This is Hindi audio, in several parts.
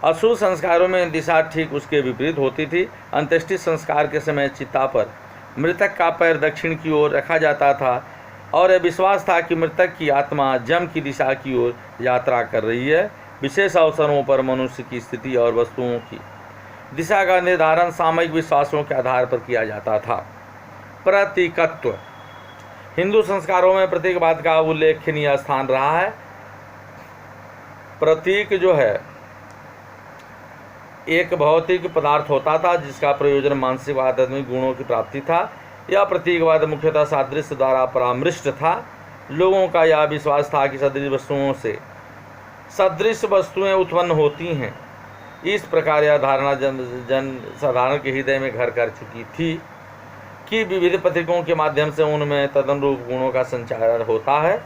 अशुभ संस्कारों में दिशा ठीक उसके विपरीत होती थी। अंत्येष्टि संस्कार के समय चिता पर मृतक का पैर दक्षिण की ओर रखा जाता था और यह विश्वास था कि मृतक की आत्मा जम की दिशा की ओर यात्रा कर रही है। विशेष अवसरों पर मनुष्य की स्थिति और वस्तुओं की दिशा का निर्धारण सामयिक विश्वासों के आधार पर किया जाता था। प्रतीकत्व हिंदू संस्कारों में प्रतीकवाद का उल्लेखनीय स्थान रहा है। प्रतीक जो है एक भौतिक पदार्थ होता था जिसका प्रयोजन मानसिक व आध्यात्मिक गुणों की प्राप्ति था। यह प्रतीकवाद मुख्यतः सादृश्य द्वारा परामृष्ट था। लोगों का यह विश्वास था कि सदृश वस्तुओं से सदृश वस्तुएं उत्पन्न होती हैं। इस प्रकार यह धारणा जन साधारण के हृदय में घर कर चुकी थी कि विविध प्रतीकों के माध्यम से उनमें तदनुरूप गुणों का संचार होता है।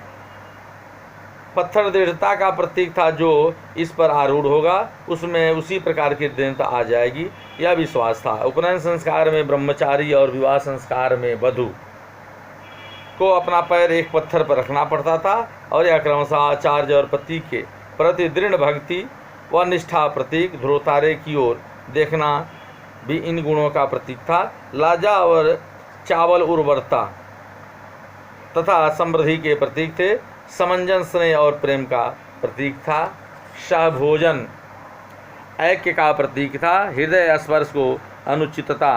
पत्थर दृढ़ता का प्रतीक था, जो इस पर आरूढ़ होगा उसमें उसी प्रकार की दृढ़ता आ जाएगी, यह विश्वास था। उपनयन संस्कार में ब्रह्मचारी और विवाह संस्कार में वधू को अपना पैर एक पत्थर पर रखना पड़ता था और यह क्रमशः आचार्य और पति के प्रति दृढ़ भक्ति व निष्ठा प्रतीक। ध्रुवतारे की ओर देखना भी इन गुणों का प्रतीक था। लाजा और चावल उर्वरता तथा समृद्धि के प्रतीक थे। समंजन स्नेह और प्रेम का प्रतीक था। सहभोजन ऐक्य का प्रतीक था। हृदय स्पर्श को अनुचितता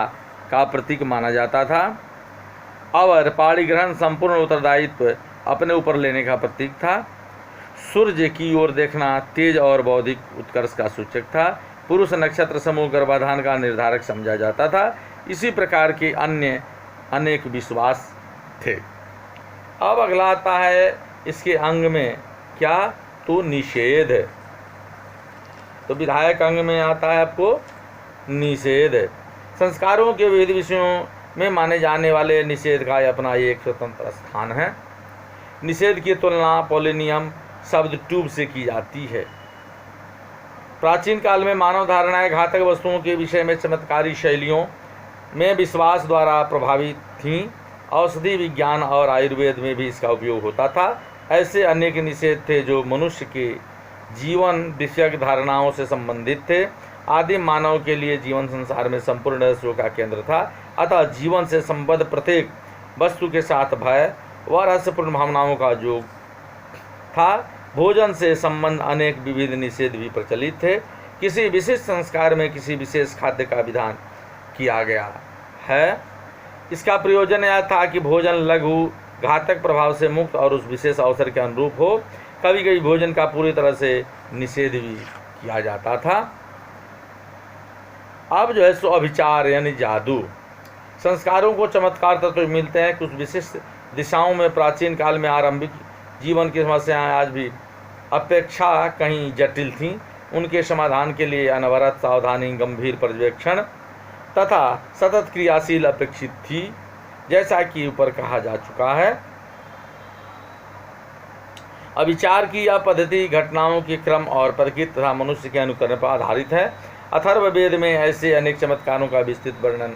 का प्रतीक माना जाता था और पाणिग्रहण संपूर्ण उत्तरदायित्व अपने ऊपर लेने का प्रतीक था। सूर्य की ओर देखना तेज और बौद्धिक उत्कर्ष का सूचक था। पुरुष नक्षत्र समूह गर्भाधान का निर्धारक समझा जाता था। इसी प्रकार के अन्य अनेक विश्वास थे। अब अगला आता है इसके अंग में क्या, तो निषेध। तो विधायक अंग में आता है आपको निषेध। संस्कारों के विविध विषयों में माने जाने वाले निषेध का अपना एक स्वतंत्र स्थान है। निषेध की तुलना पोलिनियम शब्द ट्यूब से की जाती है। प्राचीन काल में मानव धारणाएं घातक वस्तुओं के विषय में चमत्कारी शैलियों में विश्वास द्वारा प्रभावित थीं। औषधि विज्ञान और आयुर्वेद में भी इसका उपयोग होता था। ऐसे अनेक निषेध थे जो मनुष्य के जीवन विषयक धारणाओं से संबंधित थे। आदिम मानव के लिए जीवन संसार में संपूर्ण रहस्यों का केंद्र था। अतः जीवन से संबद्ध प्रत्येक वस्तु के साथ भय व रहस्यपूर्ण भावनाओं का योग था। भोजन से संबंध अनेक विविध निषेध भी प्रचलित थे। किसी विशिष्ट संस्कार में किसी विशेष खाद्य का विधान किया गया है। इसका प्रयोजन यह था कि भोजन लघु घातक प्रभाव से मुक्त और उस विशेष अवसर के अनुरूप हो। कभी कभी भोजन का पूरी तरह से निषेध भी किया जाता था। अब जो है सो अभिचार यानी जादू। संस्कारों को चमत्कार तत्व मिलते हैं। कुछ विशिष्ट दिशाओं में प्राचीन काल में आरंभिक जीवन की समस्याएं आज भी अपेक्षा कहीं जटिल थीं। उनके समाधान के लिए अनवरत सावधानी, गंभीर पर्यवेक्षण तथा सतत क्रियाशील अपेक्षित थी। जैसा कि ऊपर कहा जा चुका है, अविचार की यह पद्धति घटनाओं के क्रम और प्रकृति तथा मनुष्य के अनुकरण पर आधारित है। अथर्ववेद में ऐसे अनेक चमत्कारों का विस्तृत वर्णन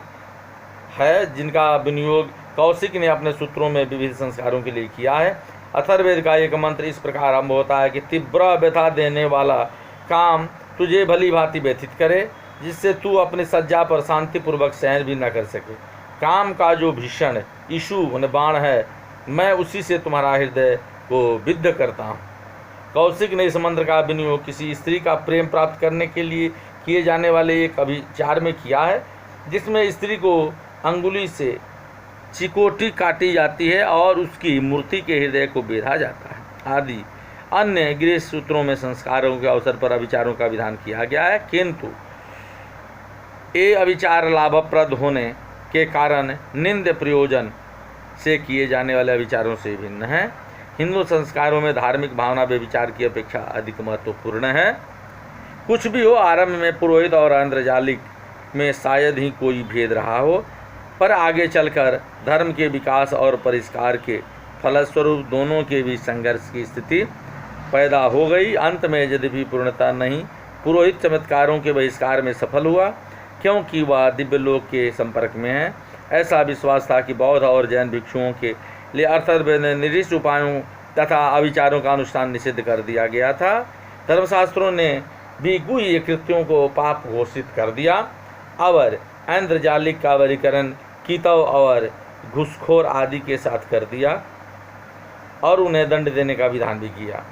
है जिनका विनियोग कौशिक ने अपने सूत्रों में विविध संस्कारों के लिए किया है। अथर्ववेद का एक मंत्र इस प्रकार आरंभ होता है कि तीव्र व्यथा देने वाला काम तुझे भली भांति व्यथित करे, जिससे तू अपनी सज्जा पर शांतिपूर्वक शयन भी न कर सके। काम का जो भीषण इशु बाण है, मैं उसी से तुम्हारा हृदय को विद्ध करता हूँ। कौशिक ने इस मंत्र का विनियोग किसी स्त्री का प्रेम प्राप्त करने के लिए किए जाने वाले एक अभिचार में किया है, जिसमें स्त्री को अंगुली से चिकोटी काटी जाती है और उसकी मूर्ति के हृदय को बेधा जाता है आदि अन्य गृह सूत्रों में संस्कारों के अवसर पर अभिचारों का विधान किया गया है। किंतु ये अभिचार लाभप्रद होने के कारण निंद प्रयोजन से किए जाने वाले अभिचारों से भिन्न है। हिंदू संस्कारों में धार्मिक भावना व विचार की अपेक्षा अधिक महत्वपूर्ण है। कुछ भी हो, आरंभ में पुरोहित और अंतर्जालिक में शायद ही कोई भेद रहा हो, पर आगे चलकर धर्म के विकास और परिष्कार के फलस्वरूप दोनों के बीच संघर्ष की स्थिति पैदा हो गई। अंत में यद्यपि पूर्णता नहीं, पुरोहित चमत्कारों के बहिष्कार में सफल हुआ, क्योंकि वह दिव्य लोक के संपर्क में है। ऐसा विश्वास था कि बौद्ध और जैन भिक्षुओं के लिए अथर्ववेद में निर्दिष्ट उपायों तथा अविचारों का अनुष्ठान निषिद्ध कर दिया गया था। धर्मशास्त्रों ने भी गुह्य कृत्यों को पाप घोषित कर दिया और ऐन्द्रजालिक का वर्गीकरण कीतव और घुसखोर आदि के साथ कर दिया और उन्हें दंड देने का विधान भी किया।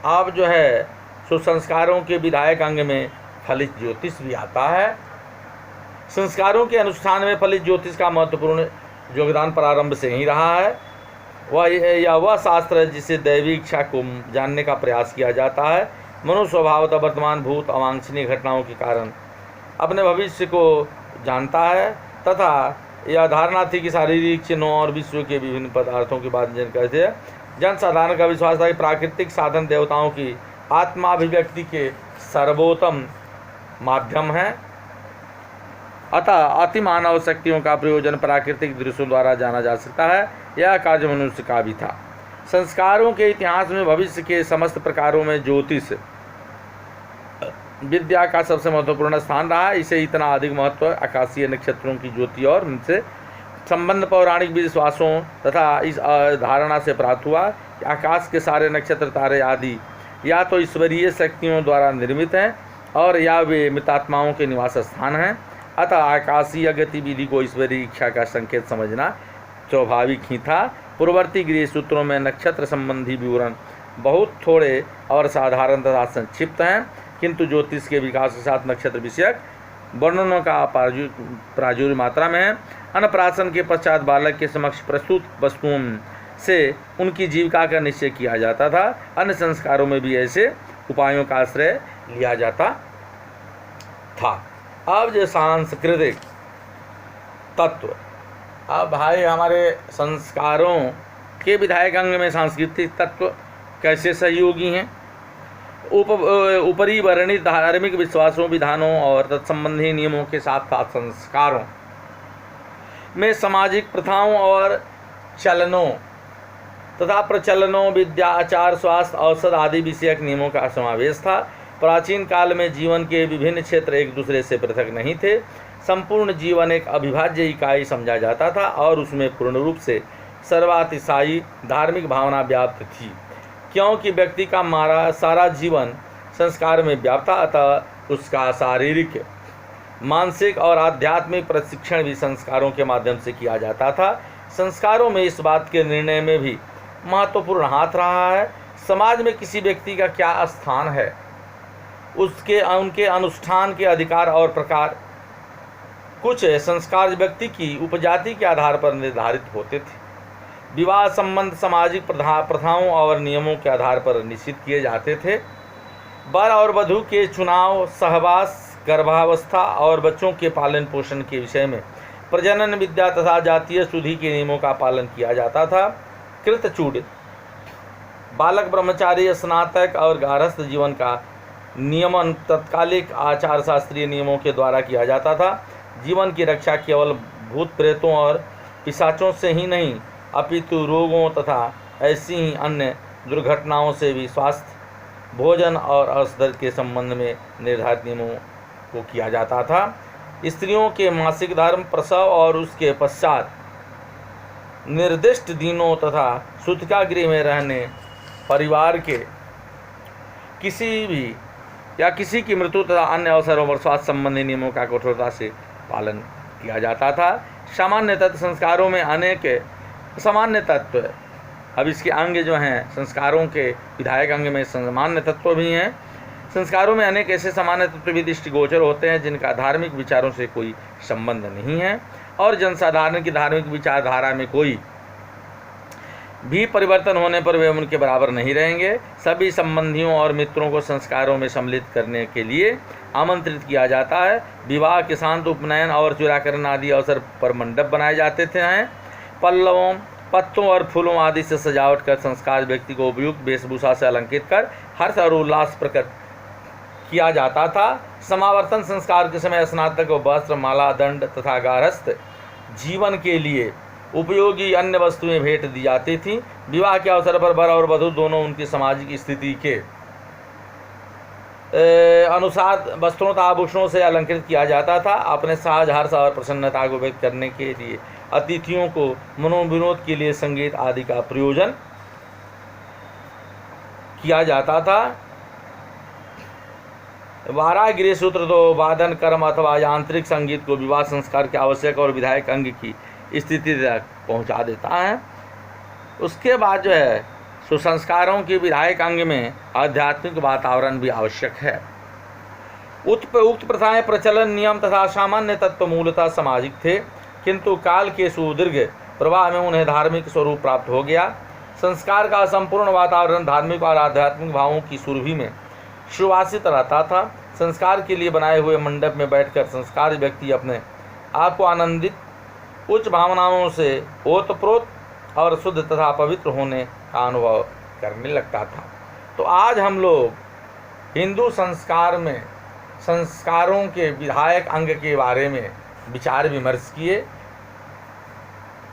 अब जो है सो संस्कारों के विधायक अंग में फलित ज्योतिष भी आता है। संस्कारों के अनुष्ठान में फलित ज्योतिष का महत्वपूर्ण योगदान प्रारंभ से ही रहा है। वह शास्त्र है जिसे दैवी इच्छा को जानने का प्रयास किया जाता है। मनुष्य स्वभावतः वर्तमान भूत अवांछनीय घटनाओं के कारण अपने भविष्य को जानता है तथा यह धारणा थी कि शारीरिक चिन्हों और विश्व के विभिन्न पदार्थों की बात करते हैं। जनसाधारण का विश्वास था कि प्राकृतिक साधन देवताओं की आत्माभिव्यक्ति के सर्वोत्तम माध्यम है, अतः अति मानव शक्तियों का प्रयोजन प्राकृतिक दृश्यों द्वारा जाना जा सकता है। यह कार्य मनुष्य का भी था। संस्कारों के इतिहास में भविष्य के समस्त प्रकारों में ज्योतिष विद्या का सबसे महत्वपूर्ण स्थान रहा है। इसे इतना अधिक महत्व आकाशीय नक्षत्रों की ज्योति और उनसे संबंध पौराणिक विश्वासों तथा इस धारणा से प्राप्त हुआ कि आकाश के सारे नक्षत्र तारे आदि या तो ईश्वरीय शक्तियों द्वारा निर्मित हैं और या वे मृतात्माओं के निवास स्थान हैं। अतः आकाशीय गतिविधि को ईश्वरीय इच्छा का संकेत समझना स्वाभाविक ही था। पूर्ववर्ती गृह सूत्रों में नक्षत्र संबंधी विवरण बहुत थोड़े और साधारण तथा संक्षिप्त हैं, किंतु ज्योतिष के विकास के साथ नक्षत्र विषयक वर्णनों का प्राचुर्य मात्रा में है। अन्नप्राशन के पश्चात बालक के समक्ष प्रस्तुत वस्तुओं से उनकी जीविका का निश्चय किया जाता था। अन्य संस्कारों में भी ऐसे उपायों का आश्रय लिया जाता था। अब जो सांस्कृतिक तत्व, अब भाई हमारे संस्कारों के विधायक अंग में सांस्कृतिक तत्व कैसे सहयोगी हैं। ऊपरी वर्णित धार्मिक विश्वासों, विधानों और तत्संबंधी नियमों के साथ साथ संस्कारों में सामाजिक प्रथाओं और चलनों तथा प्रचलनों, विद्या, आचार, स्वास्थ्य, औषध आदि विषयक नियमों का समावेश था। प्राचीन काल में जीवन के विभिन्न क्षेत्र एक दूसरे से पृथक नहीं थे। संपूर्ण जीवन एक अविभाज्य इकाई समझा जाता था और उसमें पूर्ण रूप से सर्वातिशायी धार्मिक भावना व्याप्त थी। क्योंकि व्यक्ति का सारा जीवन संस्कार में व्याप्त था, अतः उसका शारीरिक, मानसिक और आध्यात्मिक प्रशिक्षण भी संस्कारों के माध्यम से किया जाता था। संस्कारों में इस बात के निर्णय में भी महत्वपूर्ण हाथ रहा है समाज में किसी व्यक्ति का क्या स्थान है, उनके अनुष्ठान के अधिकार और प्रकार। कुछ संस्कार व्यक्ति की उपजाति के आधार पर निर्धारित होते थे। विवाह संबंध सामाजिक प्रथाओं और नियमों के आधार पर निश्चित किए जाते थे। वर और वधू के चुनाव, सहवास, गर्भावस्था और बच्चों के पालन पोषण के विषय में प्रजनन विद्या तथा जातीय शुद्धि के नियमों का पालन किया जाता था। कृतचूड बालक, ब्रह्मचारी, स्नातक और गारस्थ जीवन का नियमन तत्कालिक आचार शास्त्रीय नियमों के द्वारा किया जाता था। जीवन की रक्षा केवल भूत प्रेतों और पिशाचों से ही नहीं, अपितु रोगों तथा ऐसी ही अन्य दुर्घटनाओं से भी स्वास्थ्य, भोजन और औषध के संबंध में निर्धारित नियमों को किया जाता था। स्त्रियों के मासिक धर्म, प्रसव और उसके पश्चात निर्दिष्ट दिनों तथा सूतिका गृह में रहने, परिवार के किसी भी या किसी की मृत्यु तथा अन्य अवसरों पर स्वास्थ्य संबंधी नियमों का कठोरता से पालन किया जाता था। सामान्य तत्व संस्कारों में अनेक सामान्य तत्व, अब इसके अंग जो हैं संस्कारों के विधायक अंग में सामान्य तत्व भी हैं। संस्कारों में अनेक ऐसे सामान्य तत्व भी दृष्टिगोचर होते हैं जिनका धार्मिक विचारों से कोई संबंध नहीं है और जनसाधारण की धार्मिक विचारधारा में कोई भी परिवर्तन होने पर वे उनके बराबर नहीं रहेंगे। सभी संबंधियों और मित्रों को संस्कारों में सम्मिलित करने के लिए आमंत्रित किया जाता है। विवाह के शांत, उपनयन और चूड़ाकरण आदि अवसर पर मंडप बनाए जाते थे। पल्लवों, पत्तों और फूलों आदि से सजावट कर संस्कार व्यक्ति को उपयुक्त वेशभूषा से अलंकृत कर हर्ष और उल्लास प्रकट किया जाता था। समावर्तन संस्कार के समय स्नातक को वस्त्र, माला, दंड तथा गारस्थ जीवन के लिए उपयोगी अन्य वस्तुएं भेंट दी जाती थीं। विवाह के अवसर पर वर और वधू दोनों उनकी सामाजिक स्थिति के अनुसार वस्त्रों तथा आभूषणों से अलंकृत किया जाता था। अपने साज, हर्ष और प्रसन्नता को व्यक्त करने के लिए अतिथियों को मनोविनोद के लिए संगीत आदि का प्रयोजन किया जाता था। 12 गृह सूत्र तो वादन कर्म अथवा यांत्रिक संगीत को विवाह संस्कार के आवश्यक और विधायक अंग की स्थिति तक पहुंचा देता है। उसके बाद जो है सुसंस्कारों के विधायक अंग में आध्यात्मिक वातावरण भी आवश्यक है। उक्त प्रथाएं, प्रचलन, नियम तथा सामान्य तत्व मूलतः सामाजिक थे, किंतु काल के सुदीर्घ प्रवाह में उन्हें धार्मिक स्वरूप प्राप्त हो गया। संस्कार का संपूर्ण वातावरण धार्मिक और आध्यात्मिक भावों की सुरभि में सुवासित रहता था। संस्कार के लिए बनाए हुए मंडप में बैठकर संस्कार व्यक्ति अपने आप को आनंदित, उच्च भावनाओं से ओतप्रोत और शुद्ध तथा पवित्र होने का अनुभव करने लगता था। तो आज हम लोग हिंदू संस्कार में संस्कारों के विधायक अंग के बारे में विचार विमर्श किए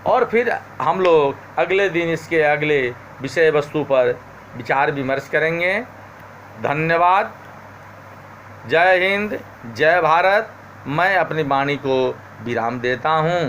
और फिर हम लोग अगले दिन इसके अगले विषय वस्तु पर विचार विमर्श करेंगे। धन्यवाद। जय हिंद, जय भारत। मैं अपनी वाणी को विराम देता हूँ।